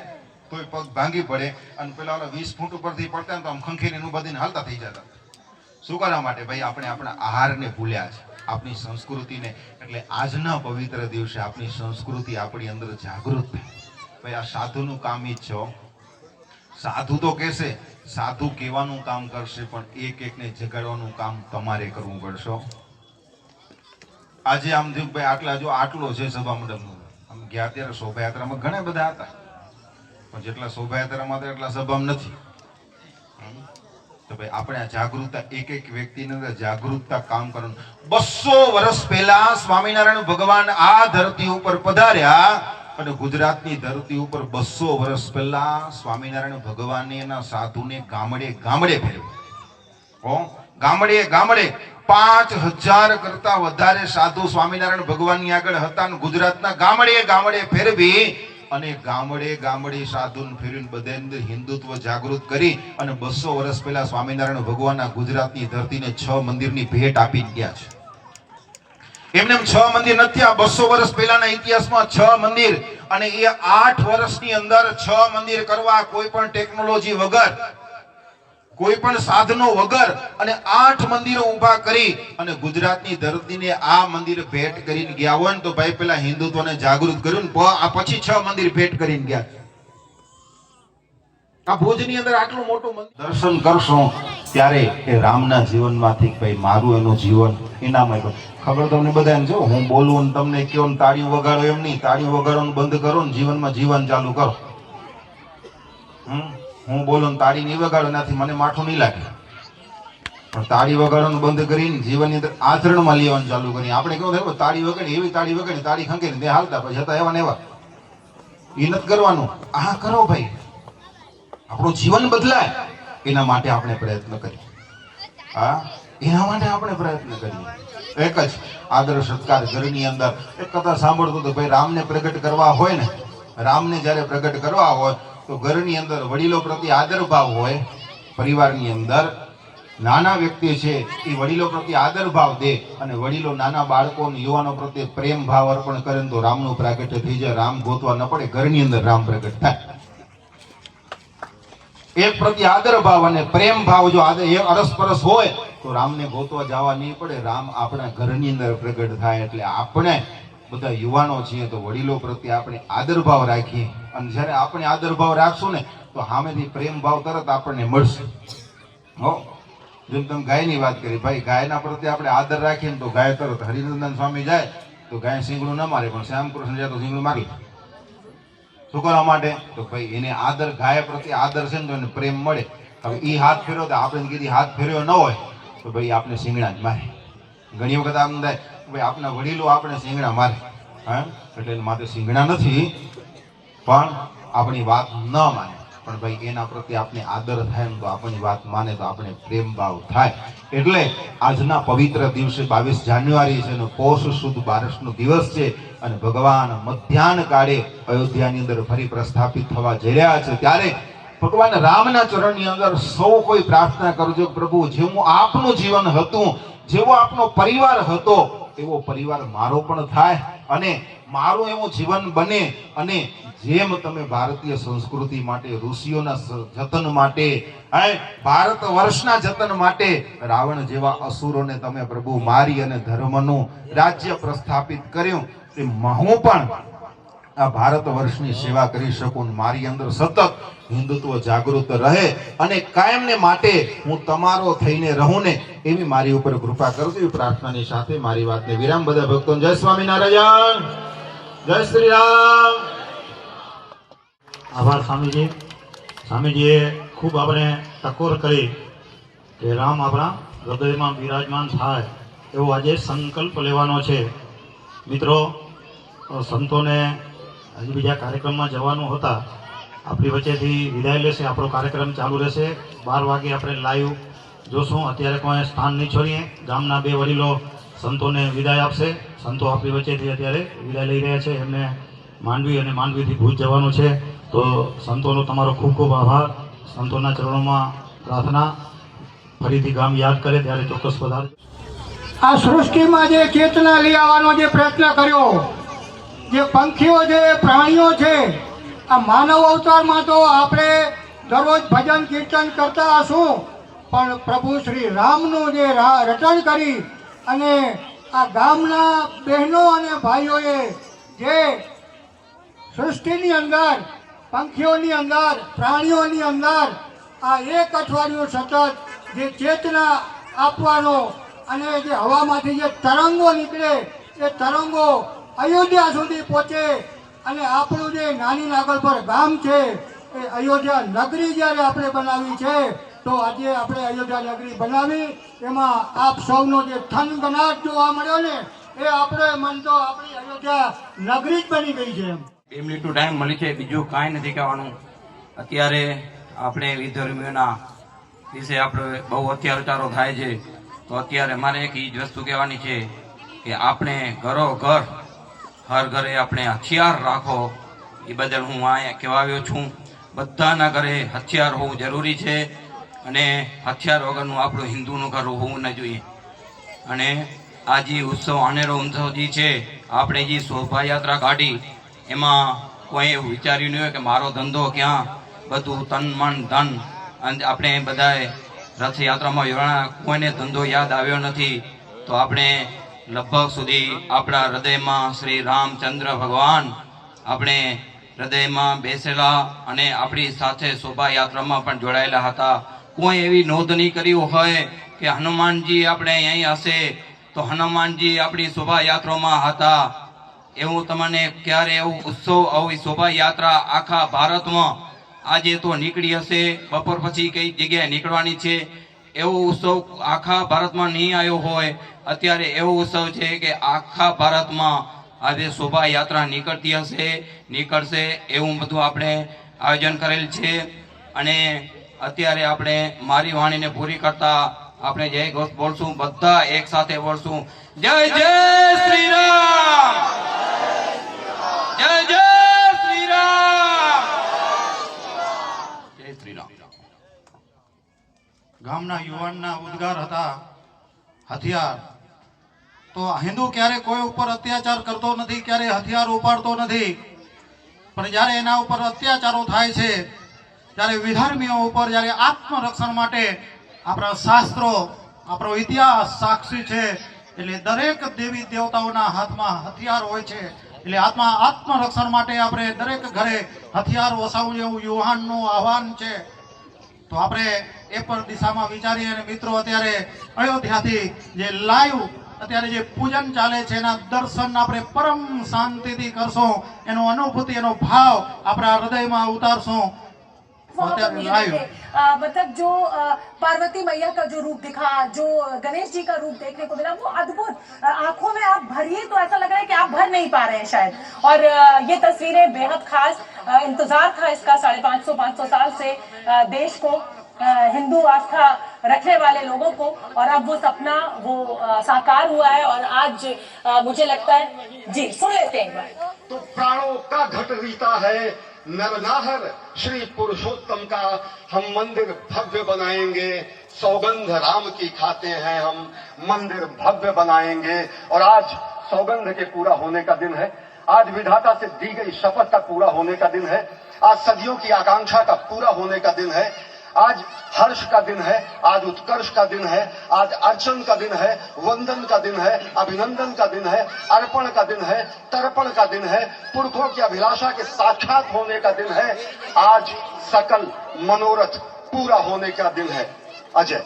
તોય પગ ભાંગી પડે, અને પેલા 20 ફૂટ ઉપરથી પડતા ને તો આમ ખંખીને એનું બધીને હાલતા થઈ જતા. શું કરવા માટે? ભાઈ આપણે આપણા આહારને ભૂલ્યા છે, આપણી સંસ્કૃતિને. એટલે આજના પવિત્ર દિવસે આપણી સંસ્કૃતિ આપણી અંદર જાગૃત થાય. ભાઈ આ સાધુનું કામ જ છે. સાધુ તો કહેશે, સાધુ કહેવાનું કામ કરશે, પણ એક એકને જગાડવાનું કામ તમારે કરવું પડશે. આજે આમ થયું ભાઈ આટલા જો આટલો છે સભા મંડપનું. આમ ગયા ત્યારે શોભાયાત્રામાં ઘણા બધા હતા, પણ જેટલા શોભાયાત્રામાં હતા એટલા સભામાં નથી. તો ભાઈ આપણે આ જાગૃતતા, એક એક વ્યક્તિની અંદર જાગૃતતા કામ કરવાનું. 200 વર્ષ પહેલા સ્વામિનારાયણ ભગવાન આ ધરતી ઉપર પધાર્યા અને ગુજરાતની ધરતી ઉપર 200 વર્ષ પહેલા સ્વામિનારાયણ ભગવાને એના સાધુને ગામડે ગામડે ફેરવ્યા. ગામડે ગામડે 5000 કરતા વધારે સાધુ સ્વામિનારાયણ ભગવાનની આગળ હતા અને ગુજરાતના ગામડે ગામડે ફેરવી અને ગામડે ગામડે સાધુને ફેરવીને બધા અંદર હિન્દુત્વ જાગૃત કરી અને 200 વર્ષ પહેલા સ્વામિનારાયણ ભગવાનના ગુજરાતની ધરતીને 6 મંદિરની ભેટ આપી ગયા છે. એમને 6 મંદિર નથી, આ 200 વર્ષ પહેલાના ઇતિહાસમાં 6 મંદિર, અને એ 8 વર્ષની અંદર 6 મંદિર કરવા કોઈ પણ ટેકનોલોજી વગર, કોઈ પણ સાધનો વગર અને 8 મંદિરો ઊભા કરી અને ગુજરાતની ધરતીને આ મંદિર ભેટ કરીને ગયા હોય ને તો ભાઈ પેલા હિન્દુત્વને જાગૃત કર્યું ને પછી 6 મંદિર ભેટ કરીને ગયા. આ ભુજની અંદર આટલું મોટું મંદિર દર્શન કરશો ત્યારે એ રામના જીવનમાંથી ભાઈ મારું એનું જીવન એનામાં ખબર તમને બધાને જો હું બોલું ને તમને કયો ને તાળીઓ વગાડો એમ નહીં. તાળીઓ વગાડવાનું બંધ કરો ને જીવનમાં જીવન ચાલુ કરો. હું બોલું ને તાળી નહીં વગાડો એનાથી મને માઠું નહીં લાગે, પણ તાળી વગાડવાનું બંધ કરીને જીવનની અંદર આચરણમાં લેવાનું ચાલુ કરી. આપણે કેવું થાય તાળી વગાડી એવી તાળી વગાડી તાળી ખંકેલી તે હાલતા પછી હતા એવા ને એવા. એ નથી કરવાનું. આ કરો ભાઈ, આપણું જીવન બદલાય એના માટે આપણે પ્રયત્ન કરીએ. હા, એના માટે આપણે પ્રયત્ન કરીએ. એક જ આદર સત્કાર ઘરની અંદર એક કથા સાંભળતો તો ભાઈ રામને પ્રગટ કરવા હોય ને, રામને જ્યારે પ્રગટ કરવા હોય તો ઘરની અંદર વડીલો પ્રત્યે આદર ભાવ હોય. પરિવારની અંદર નાના વ્યક્તિ છે એ વડીલો પ્રત્યે આદર ભાવ દે અને વડીલો નાના બાળકો અને યુવાનો પ્રત્યે પ્રેમ ભાવ અર્પણ કરે તો રામનું પ્રાગટ્ય થઈ જાય. રામ ગોતવા ન પડે, ઘરની અંદર રામ પ્રગટ થાય. એક પ્રત્યે આદર ભાવ અને પ્રેમ ભાવ જો અરસપરસ હોય તો રામને ગોતવા જવા નહીં પડે. રામ આપણા ઘરની અંદર પ્રગટ થાય. એટલે આપણે બધા યુવાનો છીએ તો વડીલો પ્રત્યે આપણે આદર ભાવ રાખીએ અને જ્યારે આપણે આદર ભાવ રાખશું ને તો સામેથી પ્રેમ ભાવ તરત આપણને મળશે. હો, જેમ તમે ગાયની વાત કરી, ભાઈ ગાયના પ્રત્યે આપણે આદર રાખીએ ને તો ગાય તરત હરિનંદન સ્વામી જાય તો ગાય સિંગડું ન મારે, પણ શ્યામકૃષ્ણ જાય તો સિંગડું મારી. શું કરવા માટે? તો ભાઈ એને આદર, ગાય પ્રત્યે આદર છે ને તો એને પ્રેમ મળે. હવે એ હાથ ફેરવો તો આપણે કીધી હાથ ફેરવ્યો ન હોય તો ભાઈ આપણે સિંગડા જ મારે. ઘણી વખત આમ થાય ભાઈ આપણા વડીલો આપણે સિંગડા મારે. હા, એટલે માત્ર સિંગડા નથી પણ આપણી વાત ન માને, પણ ભાઈ એના પ્રત્યે આપણે આદર થાય ને તો આપણી વાત માને તો આપણે પ્રેમ ભાવ થાય. એટલે આજના પવિત્ર દિવસે 22 જાન્યુઆરી છે અને પોષ સુદ 12નો દિવસ છે અને ભગવાન મધ્યાહન કાળે અયોધ્યાની અંદર ફરી પ્રસ્થાપિત થવા જઈ રહ્યા છે. ત્યારે ભગવાન રામના ચરણની અંદર સૌ કોઈ પ્રાર્થના કરજો, પ્રભુ જેવું આપનું જીવન હતું, જેવો આપનો પરિવાર હતો એવો પરિવાર મારો પણ થાય અને મારું એવું જીવન બને. અને જેમ તમે ભારતીય સંસ્કૃતિ માટે, ઋષિઓના જતન માટે, ભારત વર્ષના જતન માટે રાવણ જેવા અસુરોને તમે પ્રભુ મારી અને ધર્મનું રાજ્ય પ્રસ્થાપિત કર્યું, એમ હું પણ આ ભારત વર્ષની સેવા કરી શકું, મારી અંદર સતત હિન્દુત્વ જાગૃત રહે અને કાયમને માટે હું તમારો થઈને રહું ને એવી મારી ઉપર કૃપા કરજો. એવી પ્રાર્થનાની સાથે મારી વાતને વિરામ. બધા ભક્તો જય સ્વામિનારાયણ, જય શ્રી રામ. આભાર સ્વામીજી. સ્વામીજીએ ખૂબ આપણે ટકોર કરી કે રામ આપણા હૃદયમાં બિરાજમાન થાય એવો આજે સંકલ્પ લેવાનો છે. મિત્રો, સંતોને હજી બીજા કાર્યક્રમમાં જવાનું હતા, આપણી વચ્ચેથી વિદાય લેશે. આપણો કાર્યક્રમ ચાલુ રહેશે. 12 વાગે આપણે લાઈવ જોશું. અત્યારે કોઈ સ્થાન નહીં છોડીએ. ગામના 2 વડીલો સંતોને વિદાય આપશે. સંતો આપણી વચ્ચેથી અત્યારે વિદાય લઈ રહ્યા છે. એમને માંડવી અને માંડવીથી ભુજ જવાનું છે. તો સંતોનો તમારો ખૂબ ખૂબ આભાર. સંતોના ચરણોમાં પ્રાર્થના. ફરીથી ગામ યાદ કરે ત્યારે ચોક્કસ પધારજો. આ સૃષ્ટિમાં જે ચેતના લઈ આવવાનો જે પ્રયત્ન કર્યો, જે પંખીઓ છે, પ્રાણીઓ છે, આ માનવ અવતારમાં તો આપણે દરરોજ ભજન કીર્તન કરતા હશું, પણ પ્રભુ શ્રી રામનું જે રચન કરી અને આ ગામના બહેનો અને ભાઈઓએ જે સૃષ્ટિની અંદર, પંખીઓની અંદર, પ્રાણીઓની અંદર આ 1 અઠવાડિયું સતત જે ચેતના આપવાનો અને જે હવામાંથી જે તરંગો નીકળે એ તરંગો અયોધ્યા સુધી પહોંચે અને આપણું જે નાની નાગલપર ગામ છે એ અયોધ્યા નગરી જ્યારે આપણે બનાવી છે તો આજે આપણે અયોધ્યા નગરી બનાવી એમાં આપ સૌનો જે થનગનાટ જોવા મળ્યો ને એ આપણે મન તો આપણી અયોધ્યા નગરી જ બની ગઈ છે. 2 મિનિટનો ટાઈમ મળી છે, બીજું કાંઈ નથી કહેવાનું. અત્યારે આપણે વિધર્મીઓના વિશે આપણે બહુ અત્યાચારો થાય છે, તો અત્યારે મારે એક એ જ વસ્તુ કહેવાની છે કે આપણે ઘરો ઘર, હર ઘરે આપણે હથિયાર રાખો. એ બદલ હું અહીંયા કહેવા આવ્યો છું. બધાના ઘરે હથિયાર હોવું જરૂરી છે અને હથિયાર વગરનું આપણું હિન્દુનું ઘર હોવું ન જોઈએ. અને આ જે ઉત્સવ, અનેરો ઉત્સવ જે છે, આપણે જે શોભાયાત્રા કાઢી એમાં કોઈ એવું વિચાર્યું નહીં હોય કે મારો ધંધો ક્યાં, બધું તન મન ધન અને આપણે બધાએ રથયાત્રામાં કોઈને ધંધો યાદ આવ્યો નથી, તો આપણે લગભગ સુધી આપણા હૃદયમાં શ્રી રામચંદ્ર ભગવાન આપણે હૃદયમાં બેસેલા અને આપણી સાથે શોભાયાત્રામાં પણ જોડાયેલા હતા. કોઈ એવી નોંધ નહીં કર્યું હોય કે હનુમાનજી આપણે અહીં હશે તો હનુમાનજી આપણી શોભાયાત્રામાં હતા. એવું તમને ક્યારે એવું ઉત્સવ, આવી શોભાયાત્રા આખા ભારતમાં આજે તો નીકળી હશે, બપોર પછી કઈ જગ્યાએ નીકળવાની છે, એવો ઉત્સવ આખા ભારતમાં નહીં આવ્યો હોય. અત્યારે એવો ઉત્સવ છે કે આખા ભારતમાં આજે શોભાયાત્રા નીકળશે એવું બધું આપણે આયોજન કરેલ છે. અને અત્યારે આપણે મારી વાણીને પૂરી કરતા આપણે જય ઘોષ બોલશું, બધા એક સાથે બોલશું, જય જય શ્રી રામ, જય જય શ્રી રામ, જય શ્રી રામ. ગામના યુવાનના ઉદ્ગાર હતા હથિયાર. તો હિન્દુ ક્યારે કોઈ ઉપર અત્યાચાર કરતો નથી, ક્યારે હથિયાર ઉપાડતો નથી, પણ જ્યારે એના ઉપર અત્યાચારો થાય છે, જ્યારે વિધર્મીઓ ઉપર, જ્યારે આત્મરક્ષણ માટે આપણા શાસ્ત્રો, આપણો ઇતિહાસ સાક્ષી છે. એટલે દરેક દેવી દેવતાઓના હાથમાં હથિયાર હોય છે. એટલે આત્મરક્ષણ માટે આપણે દરેક ઘરે હથિયાર વસાવવું એવું યુવાનનું આહવાન છે. તો આપણે એ પર દિશામાં વિચારીએ. અને મિત્રો, અત્યારે અયોધ્યાથી જે લાઈવ અત્યારે જે પૂજન ચાલે છે એના દર્શન આપણે પરમ શાંતિથી કરશું, એનો અનુભૂતિ, એનો ભાવ આપણા હૃદયમાં ઉતારશું. मतलब जो पार्वती मैया का जो रूप दिखा, जो गणेश जी का रूप देखने को मिला, वो अद्भुत. आंखों में आप भरिए तो ऐसा लग रहा है कि आप भर नहीं पा रहे हैं शायद. और ये तस्वीरें बेहद खास, इंतजार था इसका 550 साल से देश को, हिंदू आस्था रखने वाले लोगों को, और अब वो सपना वो साकार हुआ है. और आज मुझे लगता है, जी सुन लेते हैं एक बार. तो प्राणों का घट रीता है नरनाहर श्री पुरुषोत्तम का हम मंदिर भव्य बनाएंगे, सौगंध राम की खाते हैं हम, मंदिर भव्य बनाएंगे. और आज सौगंध के पूरा होने का दिन है, आज विधाता से दी गई शपथ का पूरा होने का दिन है, आज सदियों की आकांक्षा का पूरा होने का दिन है, आज हर्ष का दिन है, आज उत्कर्ष का दिन है, आज अर्चन का दिन है, वंदन का दिन है, अभिनंदन का दिन है, अर्पण का दिन है, तर्पण का दिन है, पुरखों की अभिलाषा के साक्षात होने का दिन है, आज सकल मनोरथ पूरा होने का दिन है. अजय,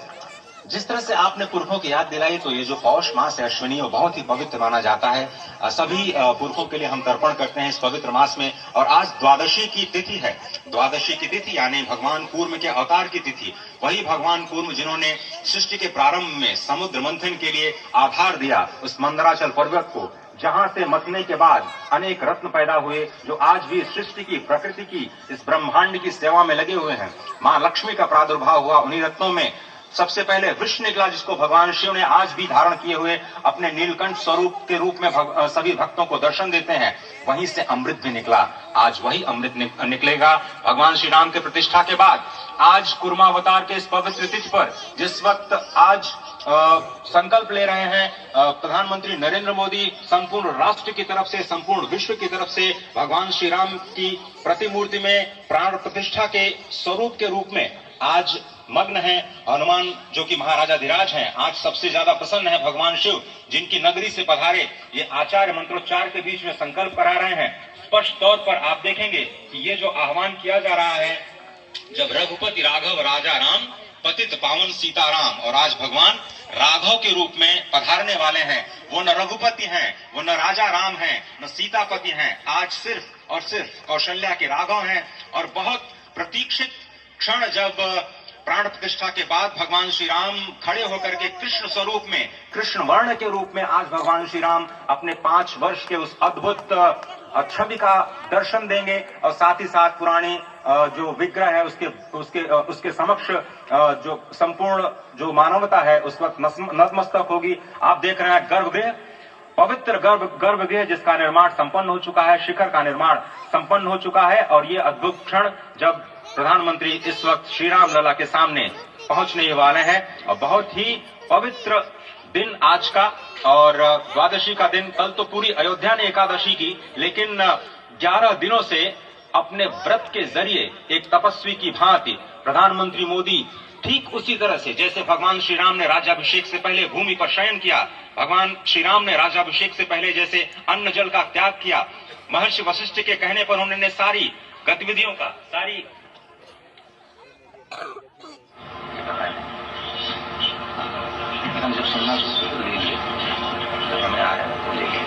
जिस तरह से आपने पुरखों की याद दिलाई, तो ये जो पौष मास है अश्विनी, वो बहुत ही पवित्र माना जाता है. सभी पुरखों के लिए हम तर्पण करते हैं इस पवित्र मास में. और आज द्वादशी की तिथि है. द्वादशी की तिथि यानी भगवान कूर्म के अवतार की तिथि. वही भगवान कूर्म जिन्होंने सृष्टि के प्रारंभ में समुद्र मंथन के लिए आधार दिया उस मंदराचल पर्वत को, जहां से मथने के बाद अनेक रत्न पैदा हुए, जो आज भी सृष्टि की, प्रकृति की, इस ब्रह्मांड की सेवा में लगे हुए हैं. मां लक्ष्मी का प्रादुर्भाव हुआ उन्हीं रत्नों में. सबसे पहले वृष निकला, जिसको भगवान शिव ने आज भी धारण किए हुए अपने नीलकंठ स्वरूप के रूप में सभी भक्तों को दर्शन देते हैं. वहीं से अमृत भी निकला. आज वही अमृत निकलेगा भगवान श्री राम के प्रतिष्ठा के बाद. आज कुर्मावतार के इस पवित्र तिथि पर, जिस वक्त आज संकल्प ले रहे हैं प्रधानमंत्री नरेंद्र मोदी, संपूर्ण राष्ट्र की तरफ से, संपूर्ण विश्व की तरफ से भगवान श्री राम की प्रतिमूर्ति में प्राण प्रतिष्ठा के स्वरूप के रूप में आज मग्न है. हनुमान जो कि महाराजाधिराज हैं, आज सबसे ज्यादा प्रसन्न है भगवान शिव, जिनकी नगरी से पधारे ये आचार्य मंत्रोच्चार के बीच में संकल्प करा रहे हैं. स्पष्ट तौर पर आप देखेंगे कि ये जो आह्वान किया जा रहा है, जब रघुपति राघव राजा राम, पतित पावन सीताराम, और आज भगवान राघव के रूप में पधारने वाले हैं. वो न रघुपति हैं, वो न राजा राम हैं, न सीतापति हैं. आज सिर्फ और सिर्फ कौशल्या के राघव हैं. और बहुत प्रतीक्षित क्षण, जब प्राण प्रतिष्ठा के बाद भगवान श्री राम खड़े होकर के कृष्ण स्वरूप में, कृष्ण वर्ण के रूप में आज भगवान श्री राम अपने 5 वर्ष के उस अद्भुत छवि का दर्शन देंगे. और साथ ही साथ पुराने जो विग्रह है उसके समक्ष जो संपूर्ण जो मानवता है उस वक्त नतमस्तक होगी. आप देख रहे हैं गर्भगृह, पवित्र गर्भगृह जिसका निर्माण संपन्न हो चुका है, शिखर का निर्माण संपन्न हो चुका है. और ये अद्भुत क्षण जब प्रधानमंत्री इस वक्त श्री राम लला के सामने पहुंचने वाले हैं. और बहुत ही पवित्र दिन आज का. और द्वादशी का दिन, कल तो पूरी अयोध्या ने एकादशी की, लेकिन 11 दिनों से अपने व्रत के जरिए एक तपस्वी की भांति प्रधानमंत्री मोदी ठीक उसी तरह से जैसे भगवान श्री राम ने राज्याभिषेक से पहले भूमि पर शयन किया, भगवान श्री राम ने राज्याभिषेक से पहले जैसे अन्न जल का त्याग किया, महर्षि वशिष्ठ के कहने पर उन्होंने सारी गतिविधियों का सारी जब सुनना तो लीजिए, जब हमें आ रहा है तो लीजिए।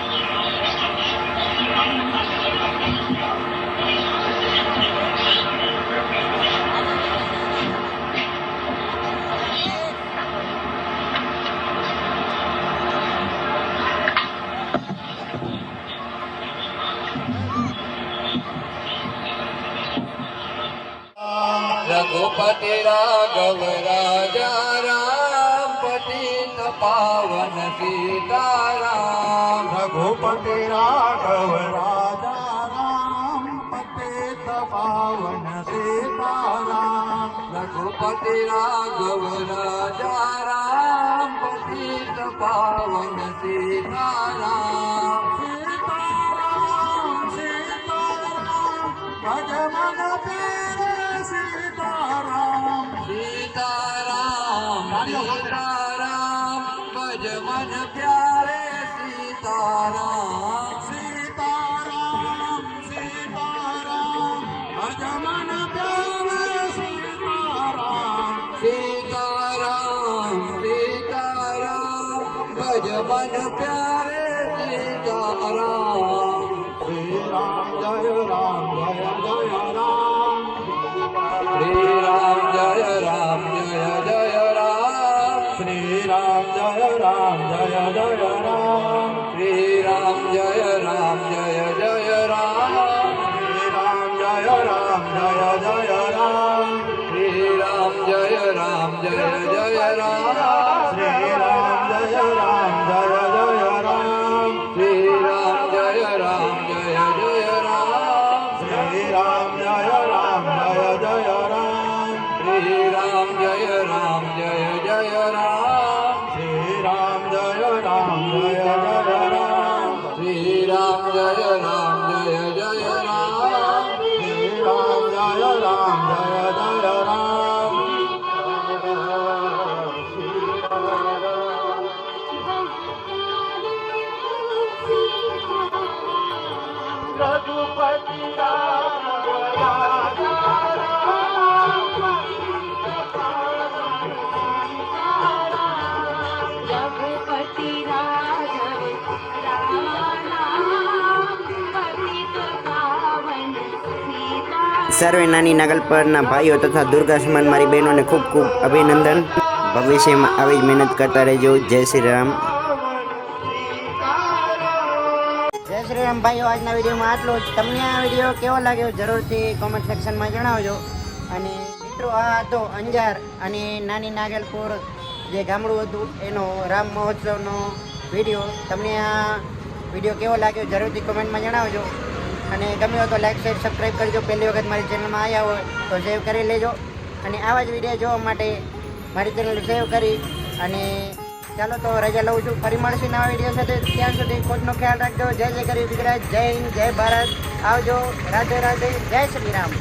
रघुपति राघव राजा राम पतित पावन सीताराम। रघुपति राघव राजा राम पतित पावन सीताराम। रघुपति राघव राजा राम पतित पावन सीताराम। सीताराम सीताराम भज मन प्यारे सीताराम। सीताराम सीताराम भज मन प्यारे सीताराम। सीताराम सीताराम भज मन प्यारे सीताराम। सीताराम सीताराम भज मन प्यारे सीताराम। श्री राम जय राम जय जय राम। श्री राम जय राम जय जय राम। श्री राम जय राम जय जय राम। श्री राम जय राम जय जय राम। श्री राम जय राम जय जय राम। श्री राम जय राम जय जय राम। श्री राम जय राम जय जय राम। श्री राम जय राम जय जय राम। श्री राम जय राम जय जय राम। श्री राम जय राम जय जय राम। श्री राम जय राम जय जय राम। श्री राम जय राम जय जय राम। श्री राम जय राम जय जय राम। रघुपति राघव राजा रघुपति राघव राम पतित पावन सीता। સર્વે નાની નાગલપરના ભાઈઓ તથા દુર્ગા સમાન મારી બહેનોને ખૂબ ખૂબ અભિનંદન. ભવિષ્યમાં આવી જ મહેનત કરતા રહેજો. જય શ્રી રામ. જય શ્રી રામ ભાઈઓ, આજના વિડીયોમાં આટલું જ. તમને આ વિડીયો કેવો લાગ્યો જરૂરથી કોમેન્ટ સેક્શનમાં જણાવજો. અને મિત્રો, આ હતો અંજાર અને નાની નાગલપુર જે ગામડું હતું એનો રામ મહોત્સવનો વિડીયો. તમને આ વિડીયો કેવો લાગ્યો જરૂરથી કોમેન્ટમાં જણાવજો. અને ગમ્યો તો લાઈક શેર સબસ્ક્રાઈબ કરજો. પહેલી વખત મારી ચેનલમાં આવ્યા હોય તો સેવ કરી લેજો. અને આવા જ વિડીયો જોવા માટે મારી ચેનલ સેવ કરી અને ચાલો તો રજા લઉં છું. ફરી મળશું નવા વિડીયો સાથે. ત્યાં સુધી ખુદનો ખ્યાલ રાખજો. જય જય ગરીબ ગુજરાત, જય હિન્દ, જય ભારત. આવજો. રાધે રાધે, જય શ્રી રામ.